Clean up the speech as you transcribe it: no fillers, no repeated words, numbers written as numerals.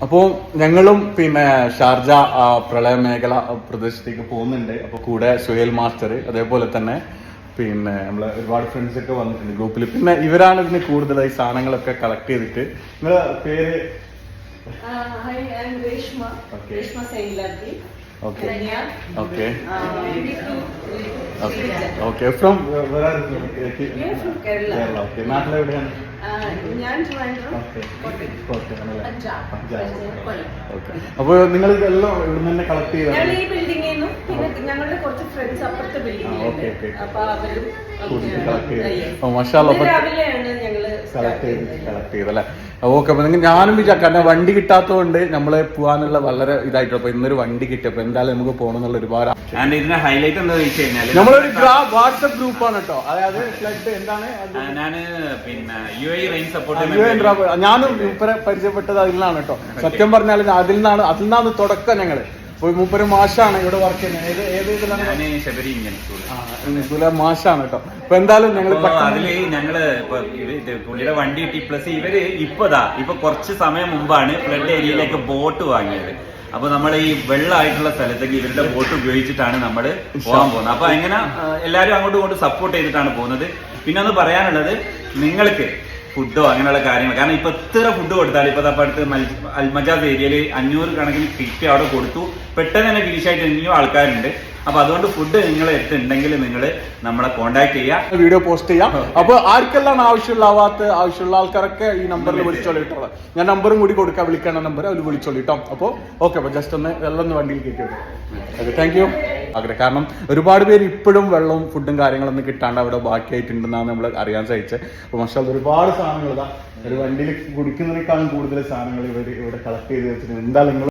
അപ്പോൾ ഞങ്ങളും പിന്നെ ഷാർജ പ്രളയ മേഖല പ്രദേശത്തേക്ക് പോകുന്നുണ്ട്. അപ്പോൾ കൂടെ സുഹേൽ മാസ്റ്റർ, അതേപോലെ തന്നെ പിന്നെ നമ്മളെ ഒരുപാട് ഫ്രണ്ട്സ് ഒക്കെ വന്നിട്ടുണ്ട് ഗ്രൂപ്പിൽ. പിന്നെ ഇവരാണ് ഇതിന് കൂടുതലായി സാധനങ്ങളൊക്കെ കളക്ട് ചെയ്തിട്ട്. നിങ്ങളെ പേര്? Okay. Okay. Okay. From where are you? From Kerala. Okay. നാട്ടിൽ എവിടെയാണ്? ഞാൻ അപ്പോൾ നിങ്ങൾ ഇതെല്ലാം ഇവിടെ തന്നെ കളക്ട് ചെയ്താൽ? ഞാൻ ഈ ബിൽഡിംഗിൽ നിന്നും പിന്നെ ഞങ്ങളുടെ കുറച്ച് ഫ്രണ്ട്സ് അപ്പുറത്തെ ബിൽഡിംഗ്, അപ്പൊ അവരും രാവിലെയാണ് ഞങ്ങള് കളക്ട് ചെയ്തല്ലേ. ഓക്കെ. അപ്പൊ നിങ്ങൾ ഞാനും കാരണം വണ്ടി കിട്ടാത്തതുകൊണ്ട് നമ്മളെ പോകാനുള്ള വളരെ ഇതായിട്ട്. അപ്പൊ ഇന്നൊരു വണ്ടി കിട്ടിയപ്പോ എന്തായാലും നമുക്ക് പോകണം എന്നുള്ള ഒരുപാട്. ഇതിന്റെ ഹൈലൈറ്റ് എന്താ വെച്ച് കഴിഞ്ഞാൽ നമ്മളൊരു വാട്സ്ആപ്പ് ഗ്രൂപ്പാണ് കേട്ടോ. അതായത് എന്താണ് ഞാന് പിന്നെ UAE റെയിൻ സപ്പോർട്ട് ഞാനും മൂപ്പരെ പരിചയപ്പെട്ടത് അതിൽ നിന്നാണ് കേട്ടോ. സത്യം പറഞ്ഞാൽ അതിൽ നിന്നാണ് തുടക്കം. ഞങ്ങള് മൂപ്പര് മാഷാണ് ഇവിടെ വർക്ക് ചെയ്യുന്നത്. മാഷാണ് കേട്ടോ. അപ്പൊ എന്തായാലും ഞങ്ങള് പുള്ളിയുടെ വണ്ടി കിട്ടി. പ്ലസ് ഇവര് ഇപ്പൊ കുറച്ച് സമയം മുമ്പാണ് ഫ്ലഡ് ഏരിയയിലേക്ക് ബോട്ട് വാങ്ങിയത്. അപ്പൊ നമ്മൾ ഈ വെള്ളമായിട്ടുള്ള സ്ഥലത്തേക്ക് ഇവരുടെ ബോട്ട് ഉപയോഗിച്ചിട്ടാണ് നമ്മൾ പോകാൻ പോകുന്നത്. അപ്പൊ അങ്ങനെ എല്ലാവരും അങ്ങോട്ടും ഇങ്ങോട്ടും സപ്പോർട്ട് ചെയ്തിട്ടാണ് പോകുന്നത്. പിന്നെ ഒന്ന് പറയാനുള്ളത്, നിങ്ങൾക്ക് ഫുഡോ അങ്ങനെയുള്ള കാര്യങ്ങൾ, കാരണം ഇപ്പൊ എത്ര ഫുഡ് കൊടുത്താലും ഇപ്പൊ അടുത്ത് അൽമജാസ് ഏരിയയിൽ 500 കണക്കിന് കിറ്റ് അവിടെ കൊടുത്തു. പെട്ടെന്ന് തന്നെ ഫിനിഷായിട്ട് ഇനിയും ആൾക്കാരുണ്ട്. അപ്പൊ അതുകൊണ്ട് ഫുഡ് നിങ്ങൾ എത്തുണ്ടെങ്കിൽ നിങ്ങൾ നമ്മളെ കോൺടാക്ട് ചെയ്യാം, വീഡിയോ പോസ്റ്റ് ചെയ്യാം. അപ്പൊ ആർക്കെല്ലാം ആവശ്യമുള്ള ആൾക്കാരൊക്കെ ഈ നമ്പറിൽ വിളിച്ചോളിട്ടോ. ഞാൻ നമ്പറും കൂടി കൊടുക്കാം, വിളിക്കേണ്ട നമ്പർ അതിൽ വിളിച്ചോളിട്ടോ. അപ്പോൾ ഓക്കെ. അപ്പൊ ജസ്റ്റ് ഒന്ന് വെള്ളം വണ്ടിയിൽ കയറ്റി വിടും. Okay, thank you. കാരണം ഒരുപാട് പേര് ഇപ്പോഴും വെള്ളവും ഫുഡും കാര്യങ്ങളൊന്നും കിട്ടാണ്ട് അവിടെ ബാക്കിയായിട്ടുണ്ടെന്നാണ് നമ്മൾ അറിയാൻ സാധിച്ചത്. അപ്പൊ മാഷാ ഒരുപാട് സാധനങ്ങൾ ഒരു വണ്ടിയിൽ കുടിക്കുന്നതിനേക്കാളും കൂടുതൽ സാധനങ്ങൾ ഇവിടെ കളക്ട് ചെയ്ത് വെച്ചിട്ടുണ്ട്. എന്താ നിങ്ങൾ